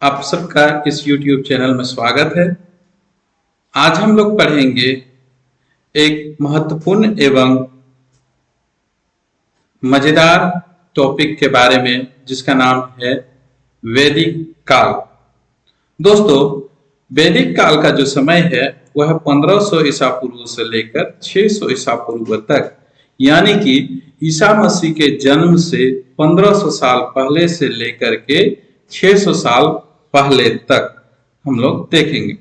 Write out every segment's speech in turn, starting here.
आप सबका इस YouTube चैनल में स्वागत है। आज हम लोग पढ़ेंगे एक महत्वपूर्ण एवं मजेदार टॉपिक के बारे में जिसका नाम है वैदिक काल। दोस्तों, वैदिक काल का जो समय है वह 1500 ईसा पूर्व से लेकर 600 ईसा पूर्व तक, यानी कि ईसा मसीह के जन्म से 1500 साल पहले से लेकर के 600 साल पहले तक हम लोग देखेंगे।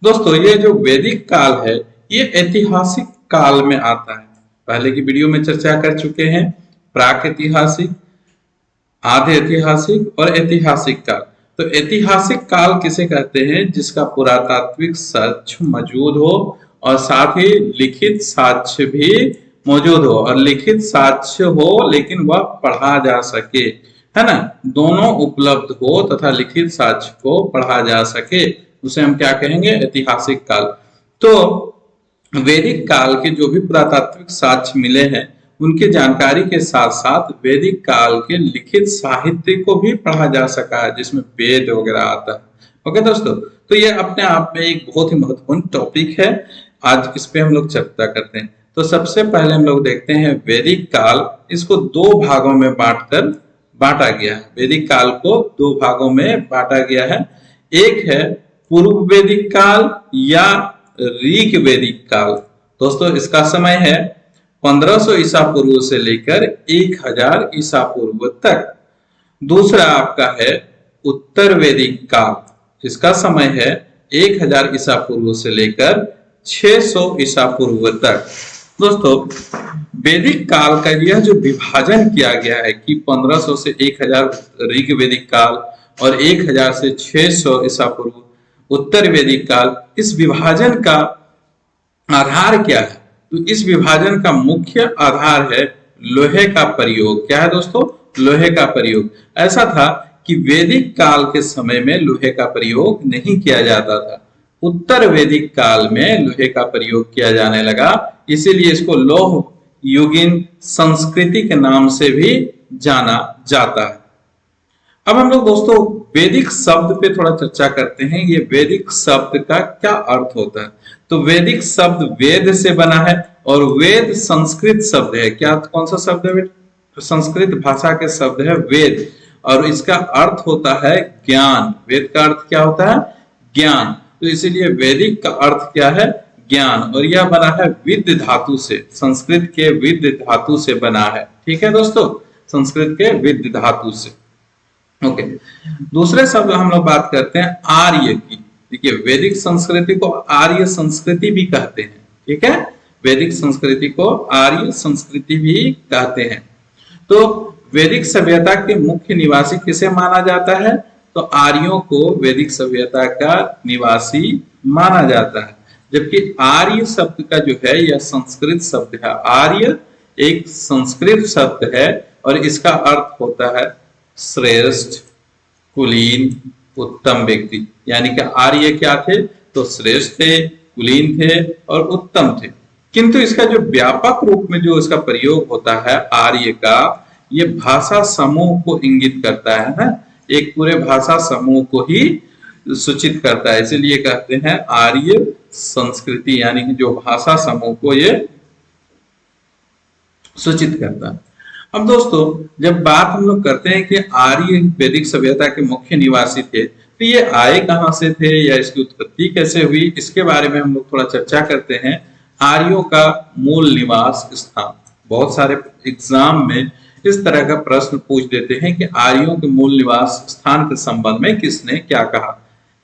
दोस्तों, ये जो वैदिक काल है ये ऐतिहासिक काल में आता है। पहले की वीडियो में चर्चा कर चुके हैं प्राक ऐतिहासिक, आधे ऐतिहासिक और ऐतिहासिक काल। तो ऐतिहासिक काल किसे कहते हैं? जिसका पुरातात्विक साक्ष्य मौजूद हो और साथ ही लिखित साक्ष्य भी मौजूद हो, और लिखित साक्ष्य हो लेकिन वह पढ़ा जा सके, है ना, दोनों उपलब्ध हो तथा लिखित साक्ष्य को पढ़ा जा सके, उसे हम क्या कहेंगे? ऐतिहासिक काल। तो वैदिक काल के जो भी पुरातात्विक साक्ष्य मिले हैं उनकी जानकारी के साथ साथ वैदिक काल के लिखित साहित्य को भी पढ़ा जा सका है, जिसमें वेद वगैरह आता है। ओके दोस्तों, तो ये अपने आप में एक बहुत ही महत्वपूर्ण टॉपिक है। आज इस पे हम लोग चर्चा करते हैं। तो सबसे पहले हम लोग देखते हैं वैदिक काल। इसको दो भागों में बांटा गया है। वैदिक काल को दो भागों में बांटा गया है। एक है पूर्व वैदिक काल या ऋग वैदिक काल। दोस्तों, इसका समय है 1500 ईसा पूर्व से लेकर 1000 ईसा पूर्व तक। दूसरा आपका है उत्तर वैदिक काल। इसका समय है 1000 ईसा पूर्व से लेकर 600 ईसा पूर्व तक। दोस्तों, वैदिक काल का यह जो विभाजन किया गया है कि 1500 से 1000 ऋग वैदिक काल और 1000 से 600 ईसा पूर्व उत्तर वैदिक काल, इस विभाजन का आधार क्या है? तो इस विभाजन का मुख्य आधार है लोहे का प्रयोग। क्या है दोस्तों? लोहे का प्रयोग। ऐसा था कि वैदिक काल के समय में लोहे का प्रयोग नहीं किया जाता था। उत्तर वैदिक काल में लोहे का प्रयोग किया जाने लगा, इसीलिए इसको लौह युगीन संस्कृति के नाम से भी जाना जाता है। अब हम लोग दोस्तों वैदिक शब्द पे थोड़ा चर्चा करते हैं। ये वैदिक शब्द का क्या अर्थ होता है? तो वैदिक शब्द वेद से बना है, और वेद संस्कृत शब्द है। क्या, कौन सा शब्द है? संस्कृत भाषा के शब्द है वेद, और इसका अर्थ होता है ज्ञान। वेद का अर्थ क्या होता है? ज्ञान। तो इसीलिए वैदिक का अर्थ क्या है? ज्ञान। और यह बना है विद्य धातु से, संस्कृत के विद्य धातु से बना है। ठीक है दोस्तों, संस्कृत के विद्य धातु से। ओके, दूसरे शब्द हम लोग बात करते हैं आर्य की। देखिए, वैदिक संस्कृति को आर्य संस्कृति भी कहते हैं। ठीक है, वैदिक संस्कृति को आर्य संस्कृति भी कहते हैं। तो वैदिक सभ्यता के मुख्य निवासी किसे माना जाता है? तो आर्यों को वैदिक सभ्यता का निवासी माना जाता है। जबकि आर्य शब्द का जो है यह संस्कृत शब्द है। आर्य एक संस्कृत शब्द है और इसका अर्थ होता है श्रेष्ठ, कुलीन, उत्तम व्यक्ति। यानी कि आर्य क्या थे? तो श्रेष्ठ थे, कुलीन थे और उत्तम थे। किंतु इसका जो व्यापक रूप में जो इसका प्रयोग होता है आर्य का, ये भाषा समूह को इंगित करता है ना, एक पूरे भाषा समूह को ही सूचित करता है। इसीलिए कहते हैं आर्य संस्कृति, यानी कि जो भाषा समूह को ये सूचित करता है। अब दोस्तों, जब बात हम लोग करते हैं कि आर्य वैदिक सभ्यता के मुख्य निवासी थे, तो ये आए कहां से थे या इसकी उत्पत्ति कैसे हुई, इसके बारे में हम लोग थोड़ा चर्चा करते हैं। आर्यों का मूल निवास स्थान। बहुत सारे एग्जाम में इस तरह का प्रश्न पूछ देते हैं कि आर्यों के मूल निवास स्थान के संबंध में किसने क्या कहा।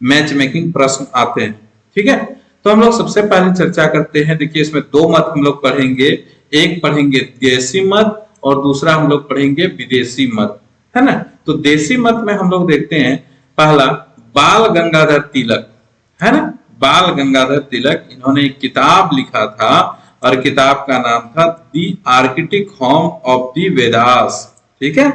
मैच मेकिंग प्रश्न आते हैं। ठीक है, तो हम लोग सबसे पहले चर्चा करते हैं। देखिए, इसमें दो मत हम लोग पढ़ेंगे। एक पढ़ेंगे देशी मत और दूसरा हम लोग पढ़ेंगे विदेशी मत, है ना। तो देशी मत में हम लोग देखते हैं पहला बाल गंगाधर तिलक, है ना। बाल गंगाधर तिलक, इन्होंने एक किताब लिखा था और किताब का नाम था the Arctic home of the Vedas. ठीक है,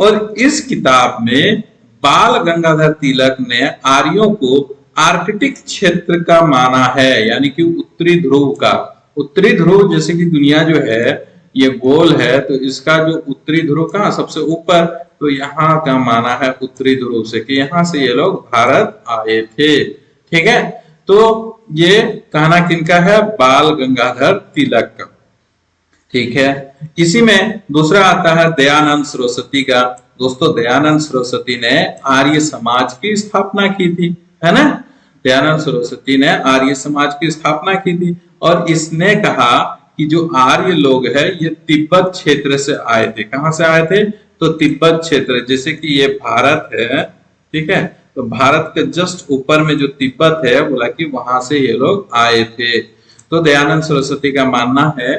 और इस किताब में बाल गंगाधर तिलक ने आर्यों को आर्कटिक क्षेत्र का माना है, यानी कि उत्तरी ध्रुव का। उत्तरी ध्रुव, जैसे कि दुनिया जो है ये गोल है, तो इसका जो उत्तरी ध्रुव कहाँ सबसे ऊपर, तो यहाँ का माना है उत्तरी ध्रुव से, कि यहाँ से ये लोग भारत आए थे। ठीक है, तो ये कहना किनका है? बाल गंगाधर तिलक का। ठीक है, इसी में दूसरा आता है दयानंद सरस्वती का। दोस्तों दयानंद सरस्वती ने आर्य समाज की स्थापना की थी, है ना। दयानंद सरस्वती ने आर्य समाज की स्थापना की थी और इसने कहा कि जो आर्य लोग है ये तिब्बत क्षेत्र से आए थे। कहां से आए थे? तो तिब्बत क्षेत्र, जैसे कि ये भारत है, ठीक है, तो भारत के जस्ट ऊपर में जो तिब्बत है, बोला कि वहां से ये लोग आए थे। तो दयानंद सरस्वती का मानना है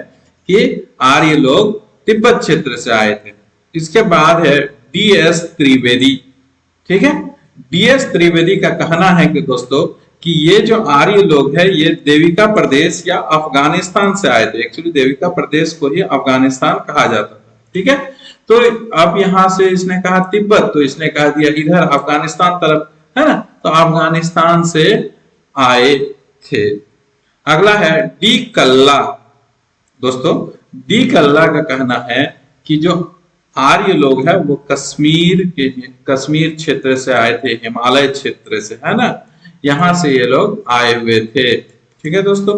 कि आर्य लोग तिब्बत क्षेत्र से आए थे। इसके बाद है DS त्रिवेदी। ठीक है, DS त्रिवेदी का कहना है कि दोस्तों कि ये जो आर्य लोग हैं ये देविका प्रदेश या अफगानिस्तान से आए थे। एक्चुअली देविका प्रदेश को ही अफगानिस्तान कहा जाता था। ठीक है, तो अब यहां से इसने कहा तिब्बत, तो इसने कहा दिया इधर अफगानिस्तान तरफ, है ना, तो अफगानिस्तान से आए थे। अगला है डी कल्ला। दोस्तों डी कल्ला का कहना है कि जो आर्य लोग हैं वो कश्मीर क्षेत्र से आए थे, हिमालय क्षेत्र से, है ना, यहां से ये लोग आए हुए थे। ठीक है दोस्तों,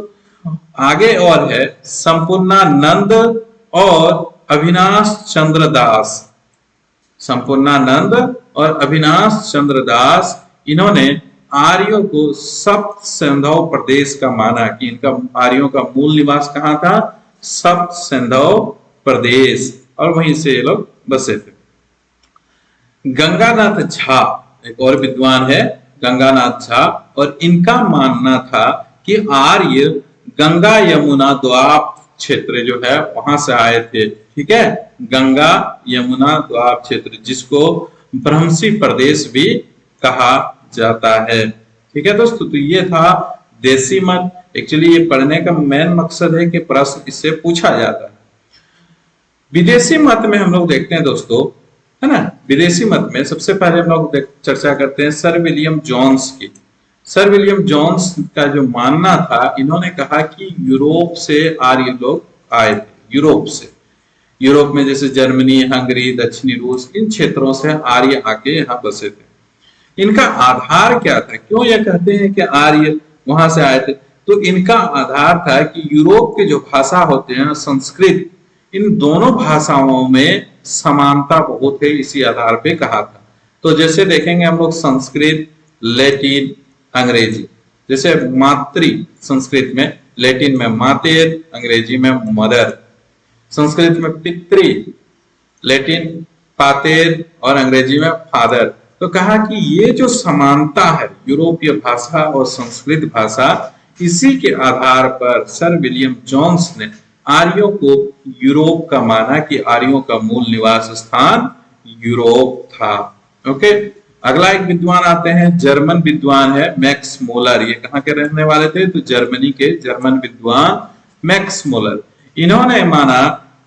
आगे और है संपूर्णानंद और अविनाश चंद्र दास। संपूर्णानंद और अविनाश चंद्र दास, इन्होंने आर्यों को सप्त सिंधु प्रदेश का माना कि इनका आर्यों का मूल निवास कहाँ था? सप्त सिंधु प्रदेश, और वहीं से ये लोग बसे थे। गंगानाथ झा एक और विद्वान है, गंगानाथ झा, और इनका मानना था कि आर्य गंगा यमुना द्वाप क्षेत्र जो है वहां से आए थे। ठीक है, गंगा यमुना द्वाप क्षेत्र, जिसको भ्रमसी प्रदेश भी कहा जाता है। ठीक है दोस्तों, तो ये था देसी मत। एक्चुअली ये पढ़ने का मेन मकसद है कि प्रश्न इससे पूछा जाता है। विदेशी मत में हम लोग देखते हैं दोस्तों, है ना, विदेशी मत में सबसे पहले हम लोग चर्चा करते हैं सर विलियम जोन्स की। सर विलियम जोन्स का जो मानना था, इन्होंने कहा कि यूरोप से आर्य लोग आए थे। यूरोप से, यूरोप में जैसे जर्मनी, हंगरी, दक्षिणी रूस, इन क्षेत्रों से आर्य आके यहाँ बसे थे। इनका आधार क्या था? क्यों ये कहते हैं कि आर्य वहां से आए थे? तो इनका आधार था कि यूरोप के जो भाषा होते हैं, संस्कृत, इन दोनों भाषाओं में समानता बहुत है, इसी आधार पे कहा था। तो जैसे देखेंगे हम लोग संस्कृत, लैटिन, अंग्रेजी, जैसे मातृ संस्कृत में, लैटिन में मातेर, अंग्रेजी में मदर, संस्कृत में पितृ, लैटिन पातेर और अंग्रेजी में फादर। तो कहा कि ये जो समानता है यूरोपीय भाषा और संस्कृत भाषा, इसी के आधार पर सर विलियम जोन्स ने आर्यों को यूरोप का माना कि आर्यों का मूल निवास स्थान यूरोप था। ओके, अगला एक विद्वान आते हैं, जर्मन विद्वान है मैक्स मोलर। ये कहाँ के रहने वाले थे? तो जर्मनी के जर्मन विद्वान मैक्स मोलर। इन्होंने माना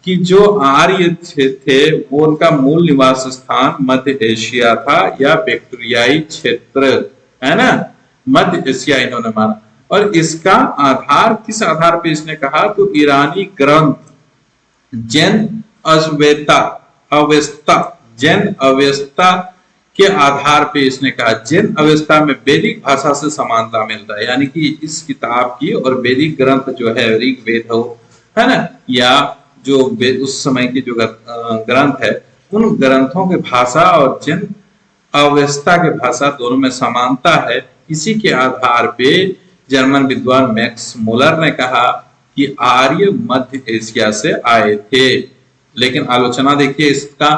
कि जो आर्य थे वो उनका मूल निवास स्थान मध्य एशिया था या बैक्टीरियाई क्षेत्र, है ना, मध्य एशिया इन्होंने माना। और इसका आधार किस आधार पे इसने कहा? तो ईरानी ग्रंथ जैन अवेस्ता के आधार पे इसने कहा। जैन अवेस्ता में वैदिक भाषा से समानता मिलता है, यानी कि इस किताब की और वैदिक ग्रंथ जो है ऋग्वेद हो, है ना, या जो उस समय की जो ग्रंथ है, उन ग्रंथों के भाषा और जैन अवेस्ता के भाषा दोनों में समानता है। इसी के आधार पे जर्मन विद्वान मैक्स मोलर ने कहा कि आर्य मध्य एशिया से आए थे। लेकिन आलोचना देखिए इसका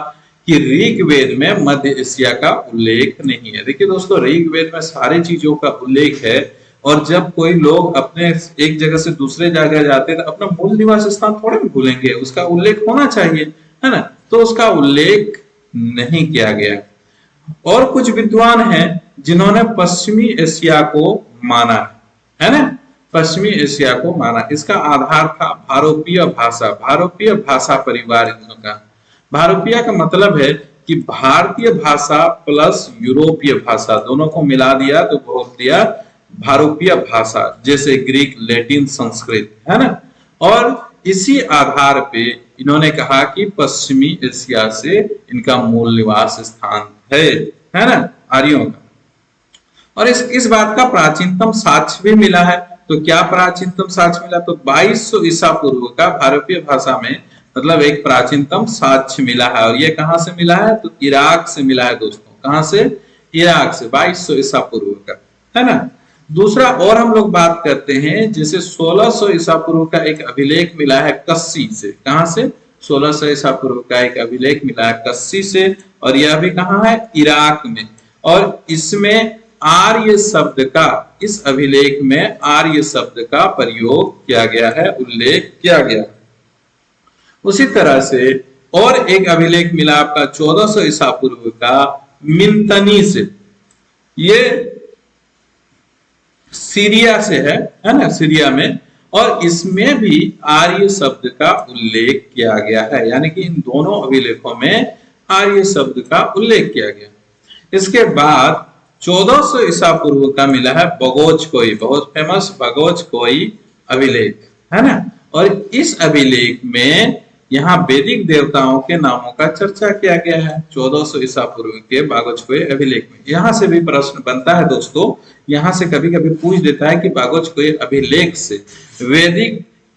कि ऋग्वेद में मध्य एशिया का उल्लेख नहीं है। देखिए दोस्तों, ऋग्वेद में सारी चीजों का उल्लेख है, और जब कोई लोग अपने एक जगह से दूसरे जगह जाते हैं तो अपना मूल निवास स्थान थोड़े भूलेंगे, उसका उल्लेख होना चाहिए, है ना, तो उसका उल्लेख नहीं किया गया। और कुछ विद्वान हैं जिन्होंने पश्चिमी एशिया को माना है ना, पश्चिमी एशिया को माना। इसका आधार था भारोपीय भाषा, भारोपीय भाषा परिवार इनका। भारोपीय का मतलब है कि भारतीय भाषा प्लस यूरोपीय भाषा दोनों को मिला दिया तो बोल दिया भारोपीय भाषा, जैसे ग्रीक, लैटिन, संस्कृत, है ना। और इसी आधार पे इन्होंने कहा कि पश्चिमी एशिया से इनका मूल निवास स्थान है ना, आर्यों का। और इस बात का प्राचीनतम साक्ष्य भी मिला है। तो क्या प्राचीनतम साक्ष्य मिला? तो 2200 ईसा पूर्व का भारतीय भाषा में मतलब एक प्राचीनतम साक्ष्य मिला है। और ये कहां से मिला है? तो इराक से मिला है दोस्तों। कहां से? इराक से, 2200 ईसा पूर्व का, है ना। दूसरा और हम लोग बात करते हैं, जैसे 1600 ईसा पूर्व का एक अभिलेख मिला है कस्सी से। कहां से? 1600 ईसा पूर्व का एक अभिलेख मिला है कस्सी से, और यह भी कहां है? इराक में। और इसमें आर्य शब्द का, इस अभिलेख में आर्य शब्द का प्रयोग किया गया है, उल्लेख किया गया। उसी तरह से और एक अभिलेख मिला आपका 1400 ईसा पूर्व का मिंतनी से। ये सीरिया से है ना, सीरिया में। और इसमें भी आर्य शब्द का उल्लेख किया गया है, यानी कि इन दोनों अभिलेखों में आर्य शब्द का उल्लेख किया गया। इसके बाद 1400 ईसा पूर्व का मिला है बगोचकोई, बहुत फेमस बगोचकोई अभिलेख, है ना। और इस अभिलेख में यहाँ वैदिक देवताओं के नामों का चर्चा किया गया है 1400 ईसा पूर्व के बगोचकोई अभिलेख में। यहाँ से भी प्रश्न बनता है दोस्तों, यहाँ से कभी कभी पूछ देता है कि बगोचकोई अभिलेख से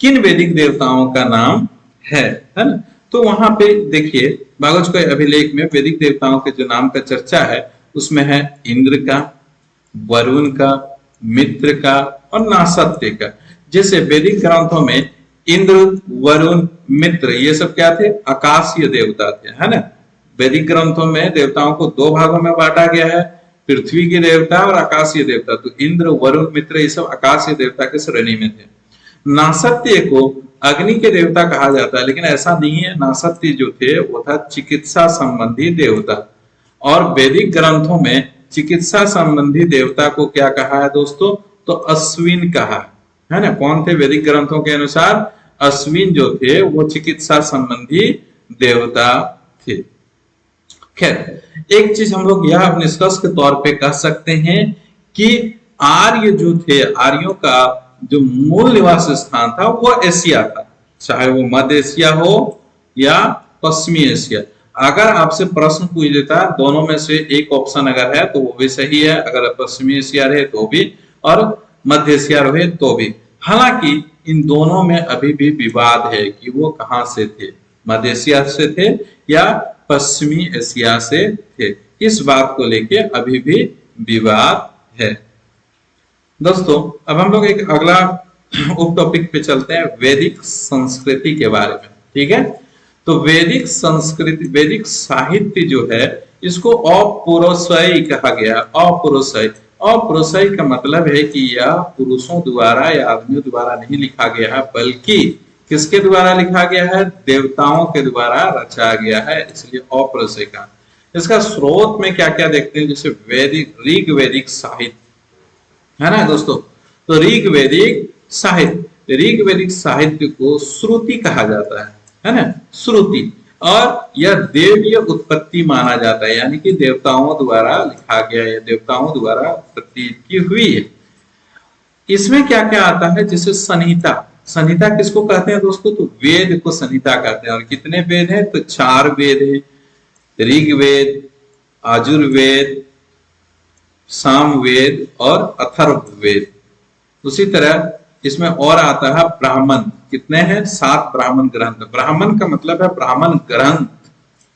किन वैदिक देवताओं का नाम है ना। तो वहां पे देखिए बगोचकोई अभिलेख में वैदिक देवताओं के जो नाम का चर्चा है उसमें है इंद्र का, वरुण का, मित्र का और नासत्य का। जैसे वैदिक ग्रंथों में इंद्र, वरुण, मित्र ये सब क्या थे? आकाशीय देवता थे, है ना। वैदिक ग्रंथों में देवताओं को दो भागों में बांटा गया है, पृथ्वी के देवता और आकाशीय देवता। तो इंद्र, वरुण, मित्र ये सब आकाशीय देवता के श्रेणी में थे। नासत्य को अग्नि के देवता कहा जाता है, लेकिन ऐसा नहीं है। नासत्य जो थे वो था चिकित्सा संबंधी देवता। और वैदिक ग्रंथों में चिकित्सा संबंधी देवता को क्या कहा है दोस्तों? तो अश्विन कहा है ना। कौन थे? वैदिक ग्रंथों के अनुसार अश्विन जो थे वो चिकित्सा संबंधी देवता थे। खैर एक चीज हम लोग यह निष्कर्ष के तौर पे कह सकते हैं कि आर्य जो थे, आर्यों का जो मूल निवास स्थान था वो एशिया था, चाहे वो मध्य एशिया हो या पश्चिमी एशिया। अगर आपसे प्रश्न पूछ देता है दोनों में से एक ऑप्शन अगर है तो वो भी सही है, अगर पश्चिमी एशिया रहे तो भी और मध्य एशिया रहे तो भी। हालांकि इन दोनों में अभी भी विवाद है कि वो कहां से थे, मध्य एशिया से थे या पश्चिमी एशिया से थे। इस बात को लेके अभी भी विवाद है दोस्तों। अब हम लोग एक अगला उप टॉपिक पे चलते हैं, वैदिक संस्कृति के बारे में। ठीक है, तो वैदिक संस्कृति, वैदिक साहित्य जो है इसको अपौरुषेय कहा गया। अपौरुषेय, अपौरुषेय का मतलब है कि यह पुरुषों द्वारा या आदमियों द्वारा नहीं लिखा गया है, बल्कि किसके द्वारा लिखा गया है? देवताओं के द्वारा रचा गया है, इसलिए अपौरुषेय का। इसका स्रोत में क्या क्या देखते हैं? जैसे वैदिक, ऋग वैदिक साहित्य, है ना दोस्तों। तो ऋग वैदिक साहित्य, ऋग वैदिक साहित्य को श्रुति कहा जाता है ना, श्रुति। और यह देवीय उत्पत्ति माना जाता है, यानी कि देवताओं द्वारा लिखा गया है, देवताओं द्वारा उत्पत्ति की हुई है। इसमें क्या क्या आता है? जैसे संहिता, संहिता किसको कहते हैं दोस्तों? तो वेद को संहिता कहते हैं। और कितने वेद हैं? तो 4 वेद है, ऋग्वेद, आजुर्वेद, सामवेद और अथर्ववेद। उसी तरह इसमें और आता है ब्राह्मण। कितने हैं? 7 ब्राह्मण ग्रंथ। ब्राह्मण का मतलब है ब्राह्मण ग्रंथ,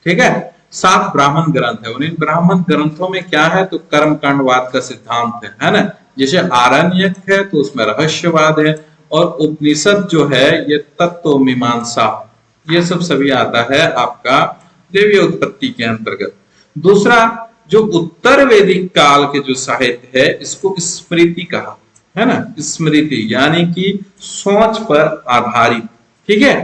ठीक है। 7 ब्राह्मण ग्रंथ है। उन ब्राह्मण ग्रंथों में क्या है? तो कर्म कांडवाद का सिद्धांत है ना। जैसे आरण्यक है तो उसमें रहस्यवाद है, और उपनिषद जो है ये तत्व मीमांसा, ये सब सभी आता है आपका देवीय उत्पत्ति के अंतर्गत। दूसरा जो उत्तर वैदिक काल के जो साहित्य है इसको स्मृति कहा, है ना, स्मृति यानी कि सोच पर आधारित, ठीक है।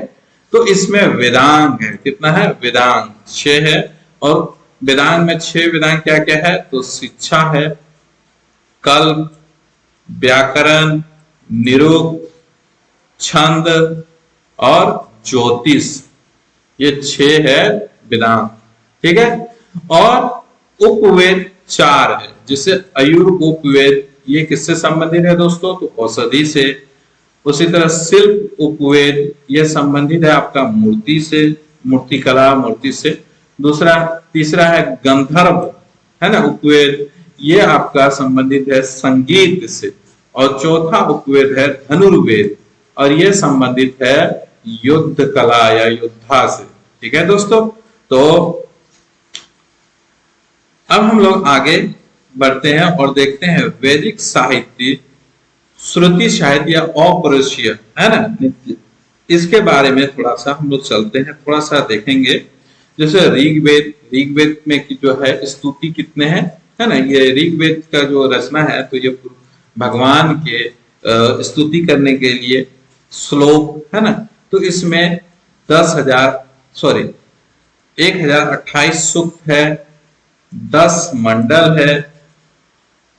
तो इसमें वेदांग है, कितना है? वेदांग 6 है। और वेदांग में 6 वेदांग क्या क्या है? तो शिक्षा है, कल्प, व्याकरण, निरुक्त, छंद और ज्योतिष, ये 6 है वेदांग, ठीक है। और उपवेद 4 है, जिसे आयुर्वेद, ये किससे संबंधित है दोस्तों? तो औषधि से। उसी तरह शिल्प उपवेद, यह संबंधित है आपका मूर्ति से, मूर्ति कला, मूर्ति से। तीसरा है गंधर्व, है ना, उपवेद, ये आपका संबंधित है संगीत से। और चौथा उपवेद है धनुर्वेद, और यह संबंधित है युद्ध कला या योद्धा से। ठीक है दोस्तों, तो अब हम लोग आगे बढ़ते हैं और देखते हैं वैदिक साहित्य, श्रुति साहित्य या औपरुषीय, है ना, इसके बारे में थोड़ा सा हम लोग चलते हैं, थोड़ा सा देखेंगे। जैसे ऋग्वेद में की जो है स्तुति कितने हैं, है ना, ये ऋग्वेद का जो रचना है तो ये भगवान के स्तुति करने के लिए श्लोक, है ना, तो इसमें 1028 सूक्त है, 10 मंडल है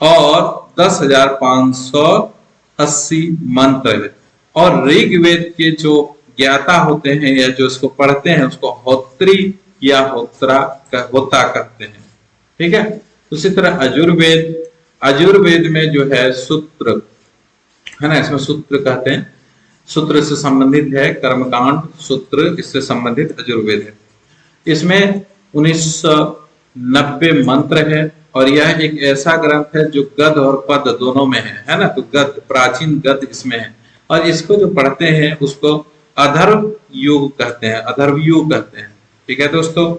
और 10,580 मंत्र है। और ऋग्वेद के जो ज्ञाता होते हैं या जो इसको पढ़ते हैं उसको होत्री या होता कहते हैं। ठीक है, उसी तरह अजुर्वेद में जो है सूत्र, है ना, इसमें सूत्र कहते हैं, सूत्र से संबंधित है, कर्मकांड सूत्र इससे संबंधित अजुर्वेद है। इसमें 1990 मंत्र है और यह एक ऐसा ग्रंथ है जो गद्य और पद्य दोनों में है ना, तो गद्य, प्राचीन गद्य इसमें है। और इसको जो पढ़ते हैं उसको अथर्व युग कहते हैं, अथर्वयुग कहते हैं। ठीक है दोस्तों,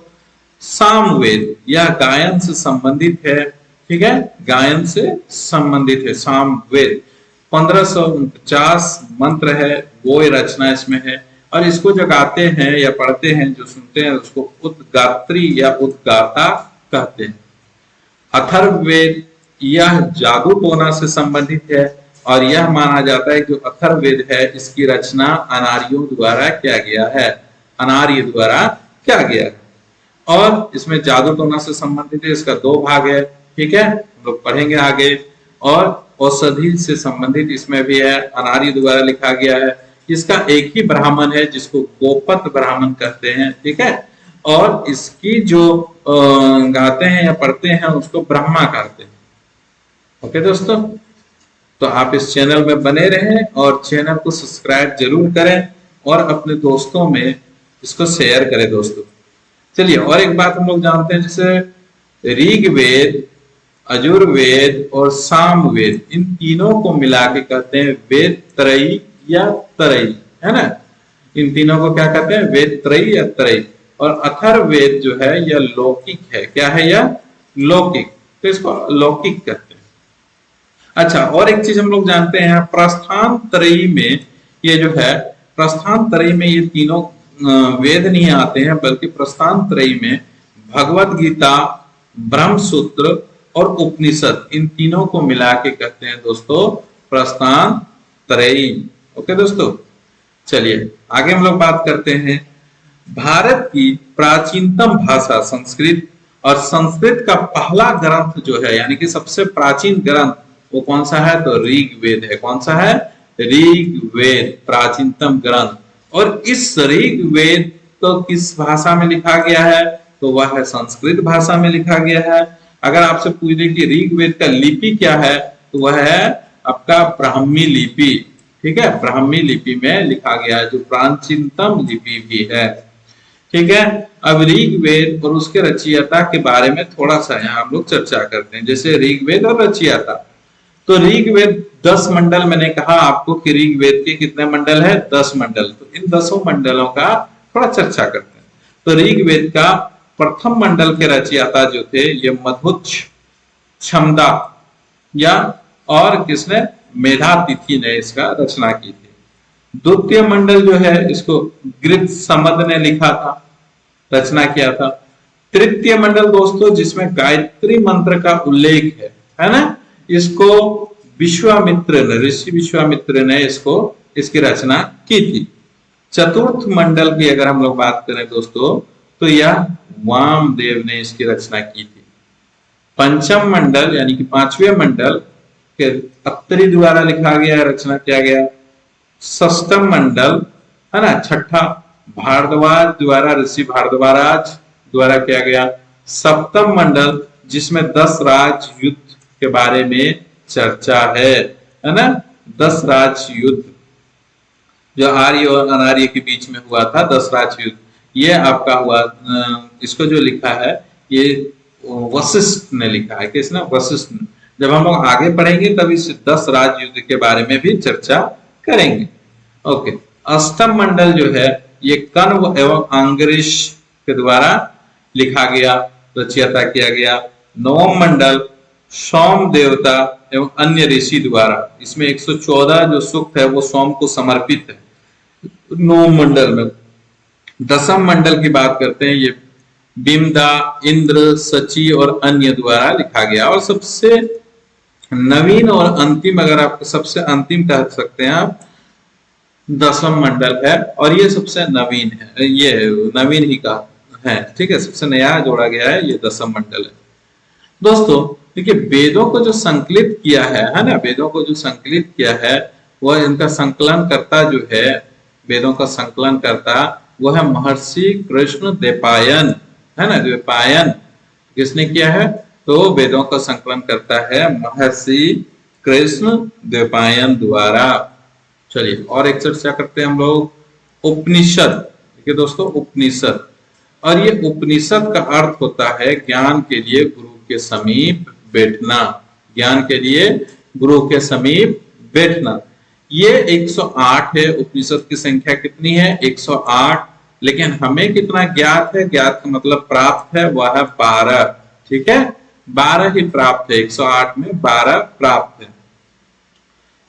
सामवेद यह गायन से संबंधित है। ठीक है, गायन से संबंधित है सामवेद, 1549 मंत्र है, वो रचना इसमें है। और इसको जो गाते हैं या पढ़ते हैं, जो सुनते हैं, उसको उद्गात्री या उद्गाता कहते हैं। अथर्ववेद यह जादू टोना से संबंधित है और यह माना जाता है जो अथर्ववेद है इसकी रचना अनार्यों द्वारा किया गया है, अनार्य द्वारा किया गया है। और इसमें जादू टोना से संबंधित है, इसका 2 भाग है। ठीक है, हम लोग पढ़ेंगे आगे। और औषधि से संबंधित इसमें भी है, अनार्य द्वारा लिखा गया है। इसका एक ही ब्राह्मण है जिसको गोपत ब्राह्मण कहते हैं। ठीक है, और इसकी जो गाते हैं या पढ़ते हैं उसको ब्रह्मा कहते हैं। ओके दोस्तों, तो आप इस चैनल में बने रहें और चैनल को सब्सक्राइब जरूर करें और अपने दोस्तों में इसको शेयर करें दोस्तों। चलिए, और एक बात हम लोग जानते हैं, जैसे ऋग्वेद, अजुर्वेद और सामवेद, इन तीनों को मिला के कहते हैं वेद त्रयी या तरई, है ना, इन तीनों को क्या कहते हैं, वेद त्रयी या तरई। और अथर्ववेद जो है यह लौकिक है। क्या है यह? लौकिक, तो इसको लौकिक कहते हैं। अच्छा, और एक चीज हम लोग जानते हैं, प्रस्थान त्रयी में ये जो है, प्रस्थान त्रयी में ये तीनों वेद नहीं आते हैं, बल्कि प्रस्थान त्रयी में भगवत गीता, ब्रह्मसूत्र और उपनिषद, इन तीनों को मिला के कहते हैं दोस्तों प्रस्थान त्रयी। ओके दोस्तों, चलिए आगे हम लोग बात करते हैं। भारत की प्राचीनतम भाषा संस्कृत, और संस्कृत का पहला ग्रंथ जो है, यानी कि सबसे प्राचीन ग्रंथ, वो कौन सा है? तो ऋग्वेद है। कौन सा है? ऋग्वेद, प्राचीनतम ग्रंथ। और इस ऋग्वेद को किस भाषा में लिखा गया है? तो वह है संस्कृत भाषा में लिखा गया है। अगर आपसे पूछे कि ऋग्वेद का लिपि क्या है, तो वह है आपका ब्राह्मी लिपि। ठीक है, ब्राह्मी लिपि में लिखा गया है, जो प्राचीनतम लिपि भी है। ठीक है, अब ऋग्वेद और उसके रचयिता के बारे में थोड़ा सा यहाँ हम लोग चर्चा करते हैं। जैसे ऋग्वेद और रचयिता, तो ऋग्वेद 10 मंडल, मैंने कहा आपको कि ऋग्वेद के कितने मंडल है? 10 मंडल। तो इन 10 मंडलों का थोड़ा चर्चा करते हैं। तो ऋग्वेद का प्रथम मंडल के रचयिता जो थे, ये मधुच्छ, क्षमदा या और किसने? मेधातिथि ने इसका रचना की थी। द्वितीय मंडल जो है, इसको गृत्समद ने लिखा था, रचना किया था। तृतीय मंडल दोस्तों, जिसमें गायत्री मंत्र का उल्लेख है ना, इसको विश्वामित्र ने, ऋषि विश्वामित्र ने इसकी रचना की थी। चतुर्थ मंडल की अगर हम लोग बात करें दोस्तों, तो यह वामदेव ने इसकी रचना की थी। पंचम मंडल यानी कि 5वें मंडल के अत्रि द्वारा लिखा गया, रचना किया गया। षष्ठम मंडल है ना, छठा भारद्वाज द्वारा, ऋषि भारद्वाज द्वारा किया गया। सप्तम मंडल, जिसमें 10 राज युद्ध के बारे में चर्चा है ना, 10 राज युद्ध, जो आर्य और अनार्य के बीच में हुआ था 10 राज्य युद्ध, ये आपका हुआ। इसको जो लिखा है ये वशिष्ठ ने लिखा है। किसने? वशिष्ठ ने। जब हम लोग आगे पढ़ेंगे तब इस 10 राज्य युद्ध के बारे में भी चर्चा करेंगे। ओके, अष्टम मंडल जो है ये कण्व एवं अंगरीष के द्वारा लिखा गया, रचयिता किया गया। नवम मंडल सोम देवता एवं अन्य ऋषि द्वारा, इसमें 114 जो सूक्त है वो सोम को समर्पित है नवम मंडल में। दसम मंडल की बात करते हैं, ये बिमदा, इंद्र, सची और अन्य द्वारा लिखा गया। और सबसे नवीन और अंतिम, अगर आप सबसे अंतिम कह सकते हैं आप, दसम मंडल है और ये सबसे नवीन है, ये नवीन ही का है, ठीक है, सबसे नया जोड़ा गया है, ये दसम मंडल है। दोस्तों देखिए, वेदों को जो संकलित किया है ना, वेदों को जो संकलित किया है वह इनका संकलन करता जो है, वेदों का संकलन करता वह है महर्षि कृष्ण द्वैपायन, है ना, द्वैपायन। किसने किया है? तो वेदों का संकलन करता है महर्षि कृष्ण द्वैपायन द्वारा। चलिए और एक चर्चा करते हैं हम लोग, उपनिषद। देखिए दोस्तों, उपनिषद, और ये उपनिषद का अर्थ होता है ज्ञान के लिए गुरु के समीप बैठना, ज्ञान के लिए गुरु के समीप बैठना। ये 108 है। उपनिषद की संख्या कितनी है? 108। लेकिन हमें कितना ज्ञात है? ज्ञात का मतलब प्राप्त है, वह है 12। ठीक है, 12 ही प्राप्त है, 108 में 12 प्राप्त है।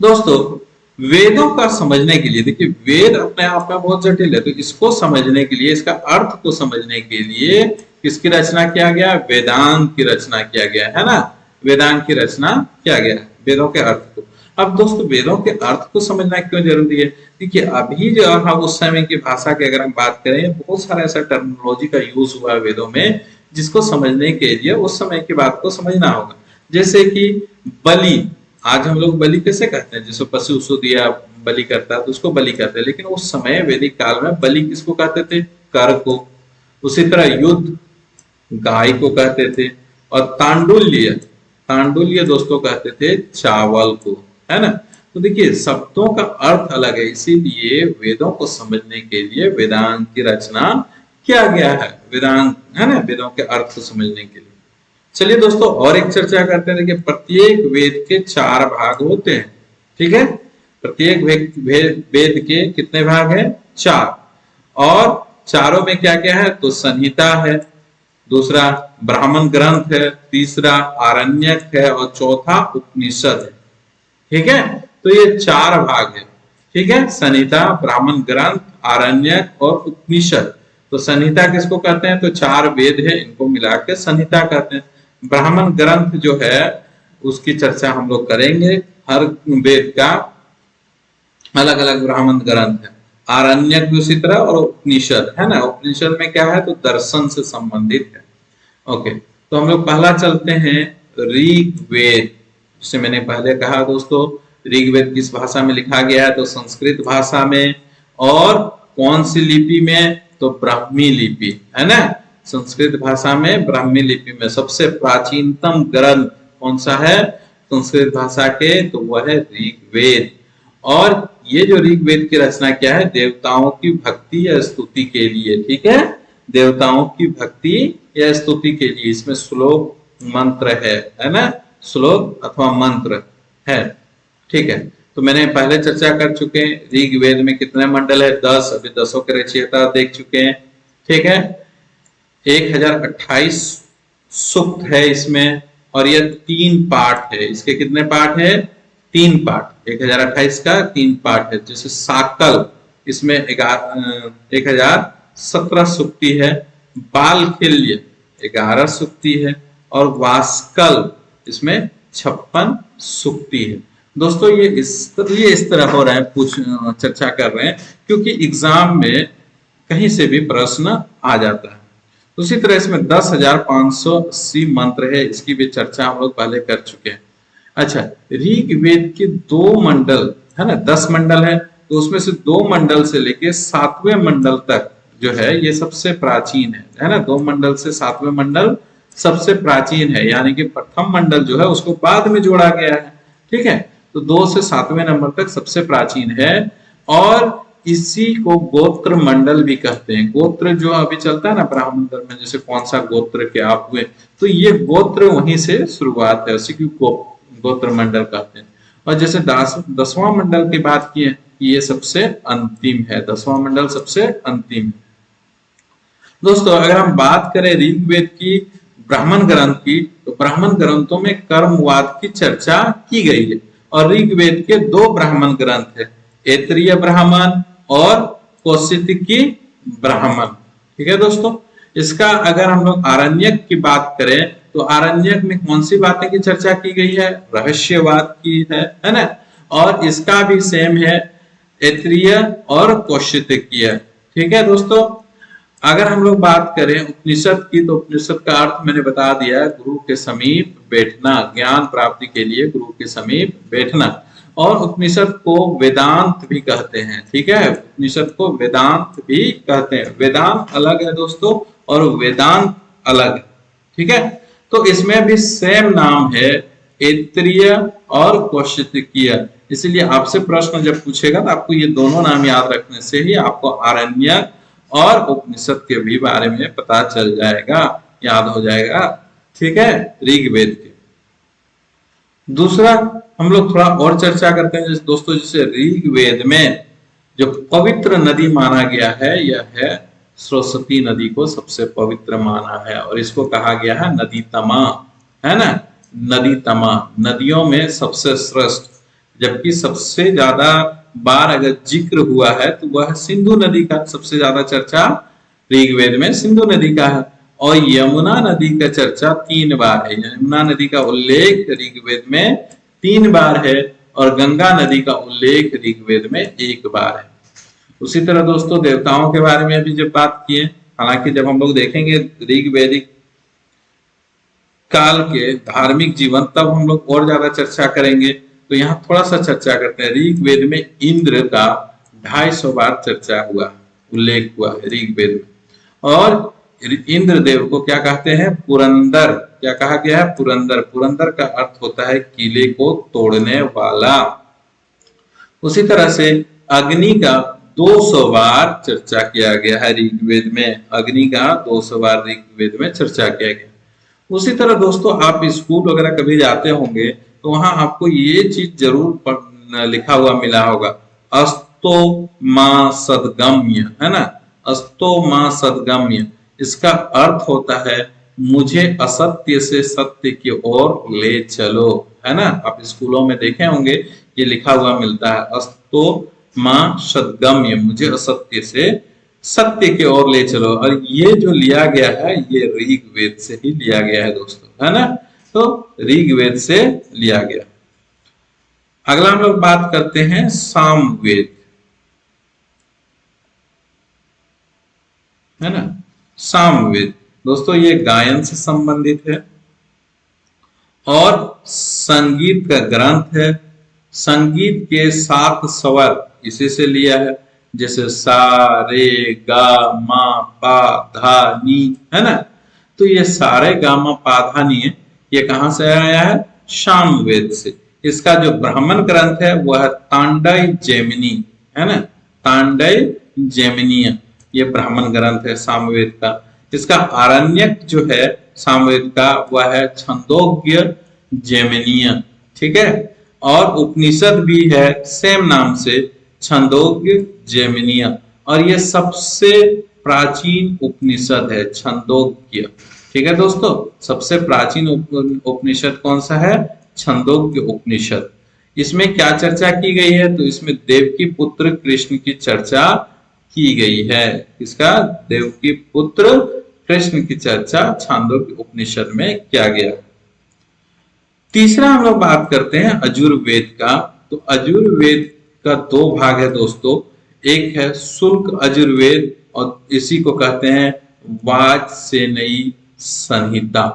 दोस्तों वेदों का समझने के लिए, देखिए वेद अपने आप में बहुत जटिल है, तो इसको समझने के लिए, इसका अर्थ को समझने के लिए किसकी रचना किया गया? वेदांत की रचना किया गया है ना, वेदांत की रचना किया गया वेदों के अर्थ को। अब दोस्तों वेदों के अर्थ को समझना क्यों जरूरी है? देखिए अभी जो हम उस समय की भाषा की अगर हम बात करें, बहुत सारा ऐसा टर्मिनोलॉजी का यूज हुआ है वेदों में, जिसको समझने के लिए उस समय की बात को समझना होगा। जैसे कि बलि, आज हम लोग बलि कैसे कहते हैं? जैसे पशु उसको दिया बलि करता है तो उसको बलि कहते हैं, लेकिन उस समय वैदिक काल में बलि किसको कहते थे? कर को। उसी तरह युद्ध गाय को कहते थे, और तांडुल्य, तांडुल्य दोस्तों कहते थे चावल को, है ना। तो देखिए शब्दों का अर्थ अलग है, इसीलिए वेदों को समझने के लिए वेदांत की रचना किया गया है, वेदांत, है ना, वेदों के अर्थ को समझने के लिए। चलिए दोस्तों और एक चर्चा करते हैं। देखिए प्रत्येक वेद के 4 भाग होते हैं, ठीक है, प्रत्येक वेद के कितने भाग हैं? 4। और चारों में क्या क्या है? तो संहिता है, दूसरा ब्राह्मण ग्रंथ है, तीसरा आरण्यक है और चौथा उपनिषद है। ठीक है, तो ये 4 भाग है, ठीक है, संहिता, ब्राह्मण ग्रंथ, आरण्यक और उपनिषद। तो संहिता किसको कहते हैं? तो 4 वेद है, इनको मिला के संहिता कहते हैं। ब्राह्मण ग्रंथ जो है उसकी चर्चा हम लोग करेंगे, हर वेद का अलग अलग ब्राह्मण ग्रंथ है। आरण्यक भी उसी तरह, और उपनिषद, है ना, उपनिषद में क्या है? तो दर्शन से संबंधित है। ओके, तो हम लोग पहला चलते हैं ऋग्वेद। जिसे मैंने पहले कहा दोस्तों, ऋग्वेद किस भाषा में लिखा गया है? तो संस्कृत भाषा में। और कौन सी लिपि में? तो ब्राह्मी लिपि, है ना, संस्कृत भाषा में, ब्राह्मी लिपि में। सबसे प्राचीनतम ग्रंथ कौन सा है संस्कृत भाषा के? तो वह है ऋग्वेद। और ये जो ऋग्वेद की रचना क्या है? देवताओं की भक्ति या स्तुति के लिए, ठीक है, देवताओं की भक्ति या स्तुति के लिए। इसमें श्लोक मंत्र है ना, श्लोक अथवा मंत्र है, ठीक है। तो मैंने पहले चर्चा कर चुके हैं, ऋग्वेद में कितने मंडल है? 10। अभी 10 के रचयिता देख चुके हैं, ठीक है। 1028 सूक्त है इसमें, और यह 3 पाठ है। इसके कितने पाठ है? 3 पाठ। 1028 का 3 पाठ है। जैसे साकल, इसमें 1017 सूक्ति है। बालखिल्य 11 सूक्ति है, और वास्कल इसमें 56 सूक्ति है। दोस्तों ये इस तरह हो रहा है, चर्चा कर रहे हैं, क्योंकि एग्जाम में कहीं से भी प्रश्न आ जाता है। उसी तरह इसमें 10,580 मंत्र है, इसकी भी चर्चा हम लोग पहले कर चुके हैं। अच्छा, ऋग्वेद के 2 मंडल है ना, 10 मंडल है, तो उसमें से 2 मंडल से लेके 7वें मंडल तक जो है ये सबसे प्राचीन है ना। 2 मंडल से 7वें मंडल सबसे प्राचीन है, यानी कि प्रथम मंडल जो है उसको बाद में जोड़ा गया है, ठीक है। तो 2 से 7वें नंबर तक सबसे प्राचीन है, और इसी को गोत्र मंडल भी कहते हैं। गोत्र जो अभी चलता है ना ब्राह्मण धर्म में, जैसे कौन सा गोत्र के आप हुए, तो ये गोत्र वहीं से शुरुआत है, उसी को गोत्र मंडल कहते हैं। और जैसे 10वां मंडल की बात की है, ये सबसे अंतिम है, 10वां मंडल सबसे अंतिम है। दोस्तों अगर हम बात करें ऋग्वेद की, ब्राह्मण ग्रंथ की, तो ब्राह्मण ग्रंथों में कर्मवाद की चर्चा की गई है। और ऋग्वेद के 2 ब्राह्मण ग्रंथ है, ऐतरेय ब्राह्मण और कौशिकी ब्राह्मण। ठीक है दोस्तों, इसका अगर हम लोग आरण्यक की बात करें तो आरण्यक में कौन सी बातें की चर्चा की गई है, रहस्यवाद की है ना। और इसका भी सेम है, ऐतरेय और कौशिकी। ठीक है दोस्तों, अगर हम लोग बात करें उपनिषद की, तो उपनिषद का अर्थ मैंने बता दिया है, गुरु के समीप बैठना, ज्ञान प्राप्ति के लिए गुरु के समीप बैठना। और उपनिषद को वेदांत भी कहते हैं। ठीक है, उपनिषद को वेदांत भी कहते हैं। वेदांत अलग है दोस्तों और वेदांत अलग है। ठीक है, तो इसमें भी सेम नाम है, ऐतरेय और कौशिकी। इसलिए आपसे प्रश्न जब पूछेगा तो आपको ये दोनों नाम याद रखने से ही आपको आरण्यक और उपनिषद के भी बारे में पता चल जाएगा, याद हो जाएगा। ठीक है, ऋग्वेद के। दूसरा हम लोग थोड़ा और चर्चा करते हैं दोस्तों, जैसे ऋग्वेद में जो पवित्र नदी माना गया है, यह है सरस्वती नदी को सबसे पवित्र माना है। और इसको कहा गया है नदी तमा, है ना, नदी तमा, नदियों में सबसे श्रेष्ठ। जबकि सबसे ज्यादा बार अगर जिक्र हुआ है तो वह सिंधु नदी का, सबसे ज्यादा चर्चा ऋग्वेद में सिंधु नदी का है। और यमुना नदी का चर्चा 3 बार है, यमुना नदी का उल्लेख ऋग्वेद में 3 बार है और गंगा नदी का उल्लेख ऋग्वेद में 1 बार है। उसी तरह दोस्तों देवताओं के बारे में भी जब बात किए, हालांकि जब हम लोग देखेंगे ऋग्वेदिक काल के धार्मिक जीवन, तब हम लोग और ज्यादा चर्चा करेंगे। तो यहाँ थोड़ा सा चर्चा करते हैं। ऋग्वेद में इंद्र का 250 बार चर्चा हुआ, उल्लेख हुआ है ऋग्वेद में। और इंद्र देव को क्या कहते हैं, पुरंदर। क्या कहा गया है, पुरंदर। पुरंदर का अर्थ होता है किले को तोड़ने वाला। उसी तरह से अग्नि का 200 बार चर्चा किया गया है ऋग्वेद में, अग्नि का 200 बार ऋग्वेद में चर्चा किया गया। उसी तरह दोस्तों आप स्कूल वगैरह कभी जाते होंगे तो वहां आपको ये चीज जरूर लिखा हुआ मिला होगा, अस्तो मां सदगम्य, है ना, अस्तो मां सदगम्य। इसका अर्थ होता है मुझे असत्य से सत्य की ओर ले चलो, है ना। आप स्कूलों में देखे होंगे ये लिखा हुआ मिलता है, अस्तो मां सदगम्य, मुझे असत्य से सत्य की ओर ले चलो। और ये जो लिया गया है ये ऋग्वेद से ही लिया गया है दोस्तों, है ना। तो ऋग्वेद से लिया गया। अगला हम लोग बात करते हैं सामवेद, है ना। सामवेद दोस्तों ये गायन से संबंधित है और संगीत का ग्रंथ है। संगीत के 7 स्वर इसी से लिया है, जैसे सा रे गा मा पा धा नी, है ना। तो ये सारे गा मा पा धा नी है, ये कहां से आया है, सामवेद से। इसका जो ब्राह्मण ग्रंथ है वह तांडय जेमिनी, है ना, तांडय जेमिनीय, ये ब्राह्मण ग्रंथ है सामवेद का। इसका आरण्यक जो है सामवेद का वह है छंदोग्य जेमिनीय। ठीक है, और उपनिषद भी है सेम नाम से, छंदोग्य जेमिनीय। और ये सबसे प्राचीन उपनिषद है छंदोग्य। ठीक है दोस्तों, सबसे प्राचीन उपनिषद कौन सा है, छंदोग्य उपनिषद। इसमें क्या चर्चा की गई है, तो इसमें देवकी पुत्र कृष्ण की चर्चा की गई है। इसका देवकी पुत्र कृष्ण की चर्चा छांदोग्य उपनिषद में किया गया। तीसरा हम लोग बात करते हैं अजुर्वेद का। तो अजुर्वेद का 2 भाग है दोस्तों, एक है शुल्क अजुर्वेद और इसी को कहते हैं वाजसेनेयी संहिता।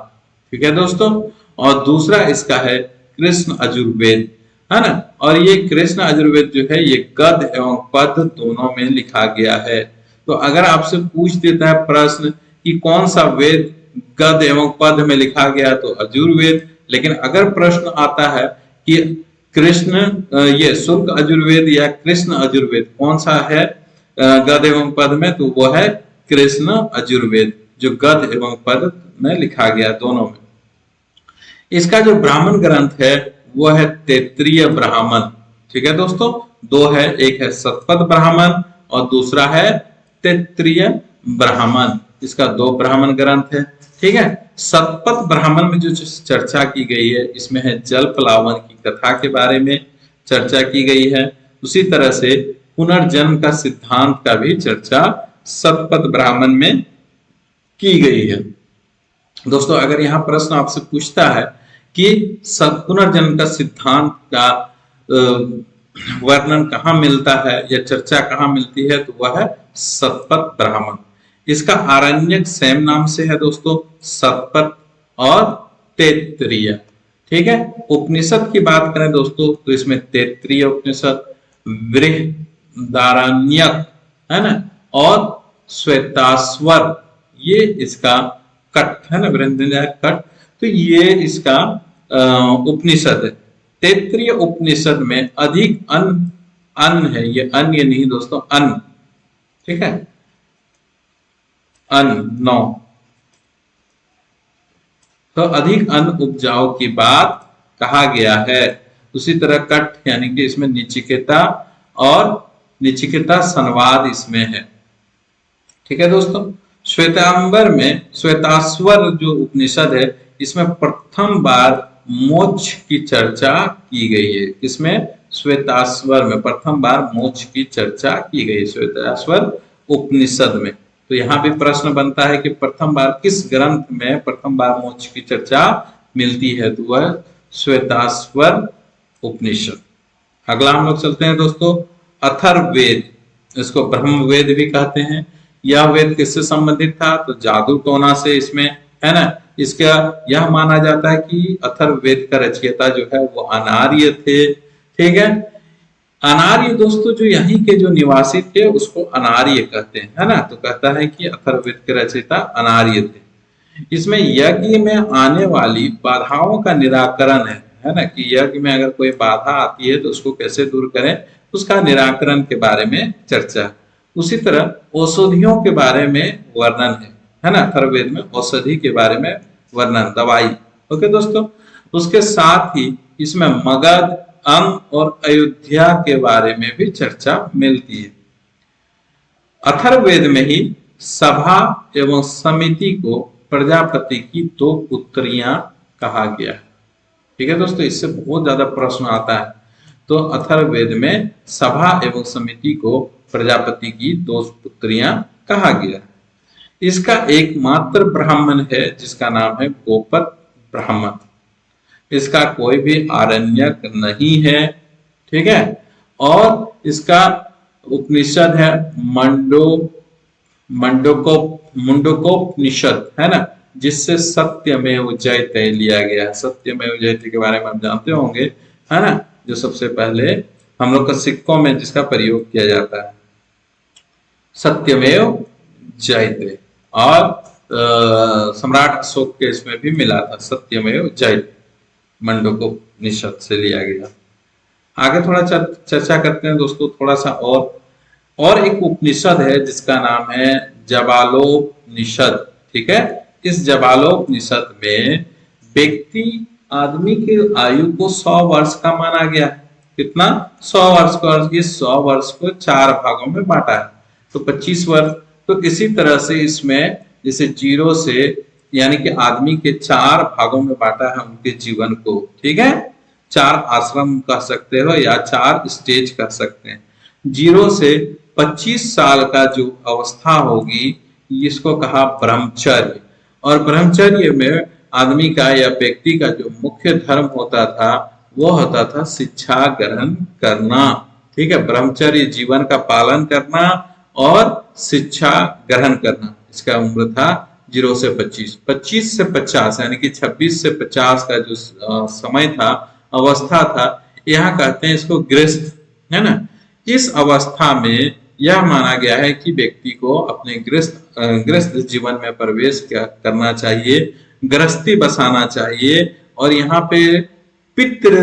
ठीक है दोस्तों, और दूसरा इसका है कृष्ण अजुर्वेद, है ना। और ये कृष्ण अजुर्वेद जो है ये गद्य एवं पद दोनों में लिखा गया है। तो अगर आपसे पूछ देता है प्रश्न कि कौन सा वेद गद्य एवं पद में लिखा गया, तो अजुर्वेद। लेकिन अगर प्रश्न आता है कि कृष्ण ये शुल्क अजुर्वेद या कृष्ण अजुर्वेद कौन सा है, गद्य एवं पद में, तो वो है कृष्ण यजुर्वेद, जो गद्य एवं पद में लिखा गया दोनों में। इसका जो ब्राह्मण ग्रंथ है वो है तैत्तिरीय ब्राह्मण। ठीक है दोस्तों, दो है, एक है शतपथ ब्राह्मण और दूसरा है तैत्तिरीय ब्राह्मण। इसका दो ब्राह्मण ग्रंथ है। ठीक है, शतपथ ब्राह्मण में जो चर्चा की गई है, इसमें है जल प्लावन की कथा के बारे में चर्चा की गई है। उसी तरह से पुनर्जन्म का सिद्धांत का भी चर्चा शतपथ ब्राह्मण में की गई है। दोस्तों, अगर यहाँ प्रश्न आपसे पूछता है कि पुनर्जन्म का सिद्धांत का वर्णन कहाँ मिलता है या चर्चा कहाँ मिलती है, तो वह है शतपथ ब्राह्मण। इसका आरण्यक सेम नाम से है दोस्तों, शतपथ और तैत्तिरीय। ठीक है, उपनिषद की बात करें दोस्तों, तो इसमें तैत्तिरीय उपनिषद, बृहदारण्यक है ना, और श्वेताश्वर, ये इसका कट है ना, बृहदारण्यक कट, तो ये इसका उपनिषद है। तैत्तिरीय उपनिषद में अधिक अन्न है, ये अन्य नहीं दोस्तों, अन्न। ठीक है, अन्न 9, तो अधिक अन्न उपजाओ की बात कहा गया है। उसी तरह कट यानी कि इसमें निचिकेता और निचिकेता संवाद इसमें है। ठीक है दोस्तों, श्वेतांबर में श्वेताश्वर जो उपनिषद है, इसमें प्रथम बार मोक्ष की चर्चा की गई है। इसमें श्वेताश्वर में प्रथम बार मोक्ष की चर्चा की गई, श्वेताश्वर उपनिषद में। तो यहाँ भी प्रश्न बनता है कि प्रथम बार किस ग्रंथ में प्रथम बार मोक्ष की चर्चा मिलती है, तो वह श्वेताश्वर उपनिषद। अगला हम लोग चलते हैं दोस्तों, अथर्ववेद, इसको ब्रह्मवेद भी कहते हैं। यह वेद किससे संबंधित था, तो जादू टोना से इसमें है ना। इसका यह माना जाता है कि अथर्ववेद का रचयिता जो है वो अनार्य थे। ठीक है, अनार्य दोस्तों जो यहीं के जो निवासी थे उसको अनार्य कहते हैं, है ना। तो कहता है कि अथर्ववेद के रचयिता अनार्य थे। इसमें यज्ञ में आने वाली बाधाओं का निराकरण है ना, कि यज्ञ में अगर कोई बाधा आती है तो उसको कैसे दूर करें, उसका निराकरण के बारे में चर्चा। उसी तरह औषधियों के बारे में वर्णन है ना, अथर्ववेद में औषधि के बारे में वर्णन, दवाई। ओके दोस्तों, उसके साथ ही इसमें मगध, अंग और अयोध्या के बारे में भी चर्चा मिलती है। अथर्ववेद में ही सभा एवं समिति को प्रजापति की 2 पुत्रियां कहा गया है। ठीक है दोस्तों, इससे बहुत ज्यादा प्रश्न आता है। तो अथर्ववेद में सभा एवं समिति को प्रजापति की 2 पुत्रियां कहा गया। इसका एकमात्र ब्राह्मण है जिसका नाम है गोपद ब्राह्मण। इसका कोई भी आरण्यक नहीं है। ठीक है, और इसका उपनिषद है मुंडकोपनिषद, है ना, जिससे सत्यमेव जयते लिया गया है। सत्यमेव जयते के बारे में आप जानते होंगे, है ना, जो सबसे पहले हम लोग का सिक्कों में जिसका प्रयोग किया जाता है, सत्यमेव जयते। और सम्राट अशोक के इसमें भी मिला था, सत्यमेव जयते, मुंडकोपनिषद से लिया गया। आगे थोड़ा चर्चा करते हैं दोस्तों, थोड़ा सा और एक उपनिषद है जिसका नाम है जबालोपनिषद। ठीक है, इस जबालोपनिषद में व्यक्ति आदमी की आयु को 100 वर्ष का माना गया है। कितना? 100 वर्ष को, और इस 100 वर्ष को 4 भागों में बांटा है, तो 25 वर्ष। तो इसी तरह से इसमें जैसे 0 से यानी कि आदमी के 4 भागों में बांटा है उनके जीवन को। ठीक है, 4 आश्रम कह सकते हो या 4 स्टेज कह सकते हैं। 0 से 25 साल का जो अवस्था होगी इसको कहा ब्रह्मचर्य। और ब्रह्मचर्य में आदमी का या व्यक्ति का जो मुख्य धर्म होता था वो होता था शिक्षा ग्रहण करना। ठीक है, ब्रह्मचर्य जीवन का पालन करना और शिक्षा ग्रहण करना। इसका उम्र था 0 से 25, 25 से 50 यानी कि 26 से 50 का जो समय था, अवस्था था, यहाँ कहते हैं इसको गृहस्थ, है ना। इस अवस्था में यह माना गया है कि व्यक्ति को अपने गृहस्थ जीवन में प्रवेश करना चाहिए, गृहस्थी बसाना चाहिए। और यहाँ पे पितृ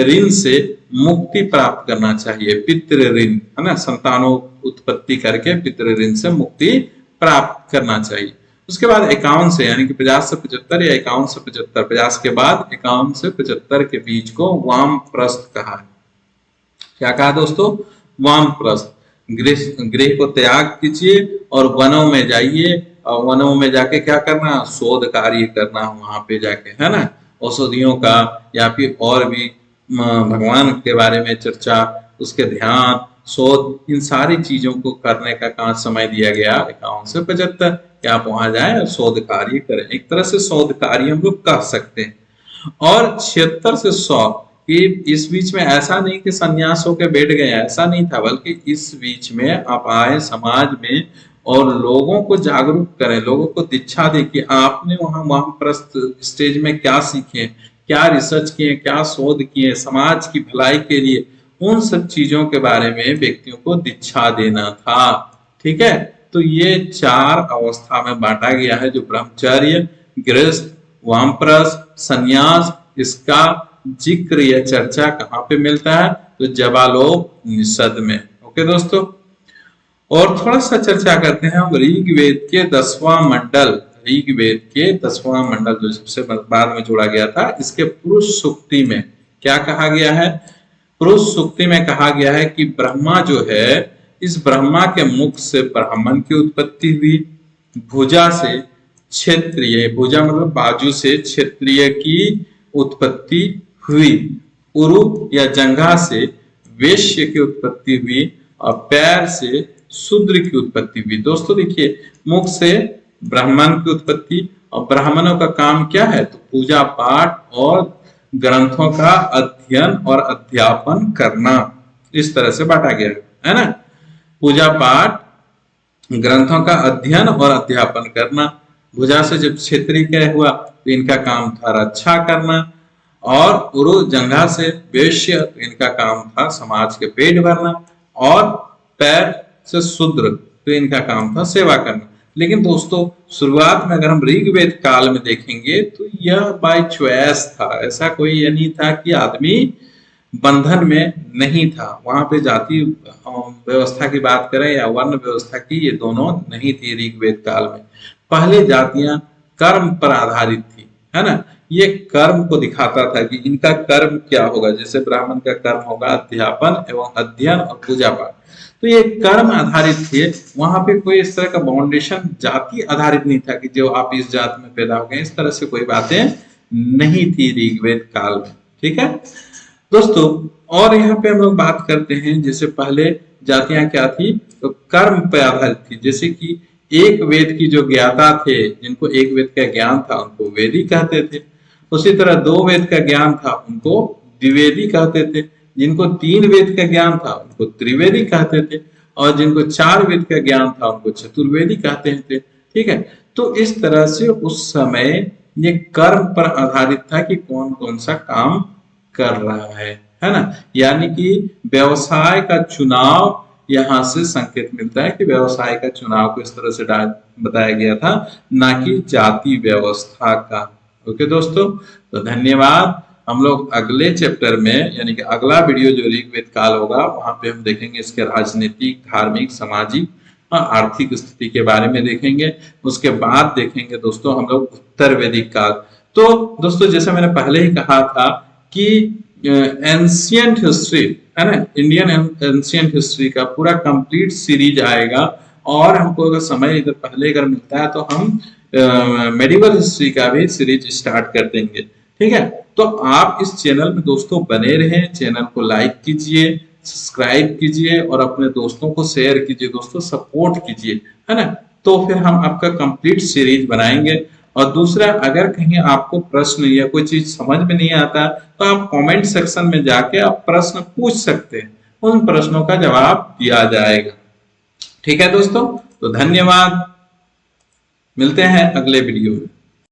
ऋण से मुक्ति प्राप्त करना चाहिए। पितृ ऋण है ना, संतानों उत्पत्ति करके पितृ ऋण से मुक्ति प्राप्त करना चाहिए। उसके बाद 51 से यानी कि 50 से 75 या 51 से 75, 50 के बाद 51 से 75 के बीच को वामप्रस्थ कहा है। क्या कहा दोस्तों? वामप्रस्थ। गृह को त्याग कीजिए और वनों में जाइए, और वनों में जाके क्या करना? शोध कार्य करना वहां पे जाके, है ना, औषधियों का या फिर और भी भगवान के बारे में चर्चा, उसके ध्यान, शोध, इन सारी चीजों को करने का कहाँ समय दिया गया? 51 से 75 कि आप वहां जाए और शोध कार्य करें। एक तरह से शोध कार्य हम लोग कह सकते हैं। और 76 से 100 कि इस बीच में ऐसा नहीं कि संन्यास होकर बैठ गए, ऐसा नहीं था, बल्कि इस बीच में आप आए समाज में और लोगों को जागरूक करें, लोगों को दीक्षा दें कि आपने वहां वामप्रस्थ स्टेज में क्या सीखे, क्या रिसर्च किए, क्या शोध किए समाज की भलाई के लिए, उन सब चीजों के बारे में व्यक्तियों को दीक्षा देना था। ठीक है, तो ये 4 अवस्था में बांटा गया है, जो ब्रह्मचर्य, गृहस्थ, वामप्रस्थ, संन्यास। इसका जिक्र या चर्चा कहाँ पे मिलता है? तो जबालोपनिषद में। ओके दोस्तों, और थोड़ा सा चर्चा करते हैं हम ऋग्वेद के 10वां मंडल। ऋग्वेद के 10वां मंडल जो सबसे बाद में जोड़ा गया था, इसके पुरुष सूक्ति में क्या कहा गया है? पुरुष सूक्ति में कहा गया है कि ब्रह्मा जो है, इस ब्रह्मा के मुख से ब्राह्मण की उत्पत्ति हुई, भुजा से क्षत्रिय, भुजा मतलब बाजू से क्षत्रिय की उत्पत्ति हुई, उरु या जंघा से वैश्य की उत्पत्ति हुई, और पैर से शूद्र की उत्पत्ति हुई। दोस्तों देखिए, मुख से ब्राह्मण की उत्पत्ति, और ब्राह्मणों का काम क्या है? तो पूजा पाठ और ग्रंथों का अध्ययन और अध्यापन करना। इस तरह से बांटा गया है ना, पूजा पाठ, ग्रंथों का अध्ययन और अध्यापन करना। भुजा से जब क्षेत्रीय क्या हुआ, तो इनका काम था रक्षा करना, और उरु जंघा से वैश्य, तो इनका काम था समाज के पेट भरना, और पैर से शूद्र, तो इनका काम था सेवा करना। लेकिन दोस्तों शुरुआत में अगर हम ऋग्वेद काल में देखेंगे तो यह बाय चॉइस था, ऐसा कोई ये नहीं था कि आदमी बंधन में नहीं था। वहां पे जाति व्यवस्था की बात करें या वर्ण व्यवस्था की, ये दोनों नहीं थी ऋग्वेद काल में। पहले जातियां कर्म पर आधारित थी, है ना, ये कर्म को दिखाता था कि इनका कर्म क्या होगा। जैसे ब्राह्मण का कर्म होगा अध्यापन एवं अध्ययन और पूजा पाठ, तो ये कर्म आधारित थे। वहां पे कोई इस तरह का बाउंडेशन जाति आधारित नहीं था कि जो आप इस जात में पैदा हो गए, इस तरह से कोई बातें नहीं थी ऋग्वेद काल में। ठीक है दोस्तों, और यहाँ पे हम लोग बात करते हैं, जैसे पहले जातियां क्या थी, तो कर्म पर आधारित थी। जैसे कि एक वेद की जो ज्ञाता थे, जिनको एक वेद का ज्ञान था, उनको वेदी कहते थे। उसी तरह 2 वेद का ज्ञान था, उनको द्विवेदी कहते थे। जिनको 3 वेद का ज्ञान था, उनको त्रिवेदी कहते थे, और जिनको 4 वेद का ज्ञान था, उनको चतुर्वेदी कहते थे। ठीक है, तो इस तरह से उस समय ये कर्म पर आधारित था कि कौन कौन सा काम कर रहा है ना। यानी कि व्यवसाय का चुनाव, यहाँ से संकेत मिलता है कि व्यवसाय का चुनाव को इस तरह से बताया गया था, ना कि जाति व्यवस्था का। ओके दोस्तों, तो धन्यवाद। हम लोग अगले चैप्टर में, यानी कि अगला वीडियो जो ऋग्वेद काल होगा, वहां पे हम देखेंगे इसके राजनीतिक, धार्मिक, सामाजिक, आर्थिक स्थिति के बारे में देखेंगे। उसके बाद देखेंगे दोस्तों हम लोग उत्तर वैदिक काल। तो दोस्तों जैसे मैंने पहले ही कहा था कि एंशिएंट हिस्ट्री, है ना, इंडियन एंशिएंट हिस्ट्री का पूरा कंप्लीट सीरीज आएगा, और हमको अगर समय इधर पहले अगर मिलता है तो हम मेडिवल हिस्ट्री का भी सीरीज स्टार्ट कर देंगे। ठीक है, तो आप इस चैनल में दोस्तों बने रहें, चैनल को लाइक कीजिए, सब्सक्राइब कीजिए, और अपने दोस्तों को शेयर कीजिए। दोस्तों सपोर्ट कीजिए, है ना, तो फिर हम आपका कंप्लीट सीरीज बनाएंगे। और दूसरा, अगर कहीं आपको प्रश्न या कोई चीज समझ में नहीं आता, तो आप कमेंट सेक्शन में जाके आप प्रश्न पूछ सकते हैं, उन प्रश्नों का जवाब दिया जाएगा। ठीक है दोस्तों, तो धन्यवाद, मिलते हैं अगले वीडियो में।